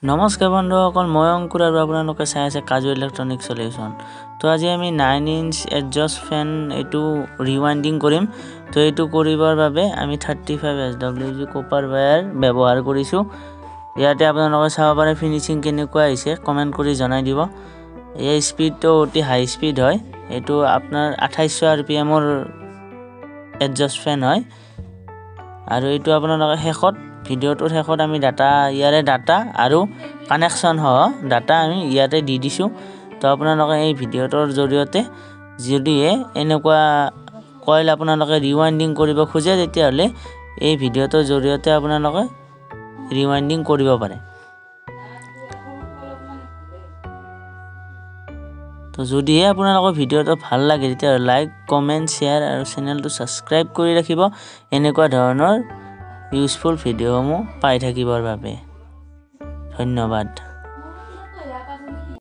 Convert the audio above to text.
নমস্কাৰ বন্ধুসকল, মই অংকুৰ আৰু আপোনালোকে চাই আছে কাজু ইলেক্ট্ৰনিক সলিউশ্যন। তো আজি আমি 9 ইঞ্চ এডজাষ্ট ফেন এইটো ৰিৱাইণ্ডিং কৰিম। তো এইটো কৰিবৰ বাবে আমি 35 SWG কপাৰ ৱায়াৰ ব্যৱহাৰ কৰিছোঁ। ইয়াতে আপোনালোকে চাব পাৰে ফিনিচিং কেনেকুৱা আহিছে, কমেণ্ট কৰি জনাই দিব। এই স্পীডটো অতি হাই স্পীড হয়। এইটো আপোনাৰ 2800 RPMৰ এডজাষ্ট ফেন হয়। আৰু এইটো আপোনালোকে ভিডিঅ'টোৰ শেষত আমি ইয়াৰে ডাটা আৰু কানেকশ্যন সহ ডাটা আমি ইয়াতে দি দিছোঁ। তো আপোনালোকে এই ভিডিঅ'টোৰ জৰিয়তে যদিহে এনেকুৱা কইল আপোনালোকে ৰিৱাইণ্ডিং কৰিব খোজে তেতিয়াহ'লে এই ভিডিঅ'টোৰ জৰিয়তে আপোনালোকে ৰিৱাইণ্ডিং কৰিব পাৰে। তো যদিহে আপোনালোকৰ ভিডিঅ'টো ভাল লাগে তেতিয়াহ'লে লাইক, কমেণ্ট, শ্বেয়াৰ আৰু চেনেলটো ছাবস্ক্ৰাইব কৰি ৰাখিব এনেকুৱা ধৰণৰ ইউজফুল ভিডিঅ'সমূহ পাই থাকিবৰ বাবে। ধন্যবাদ।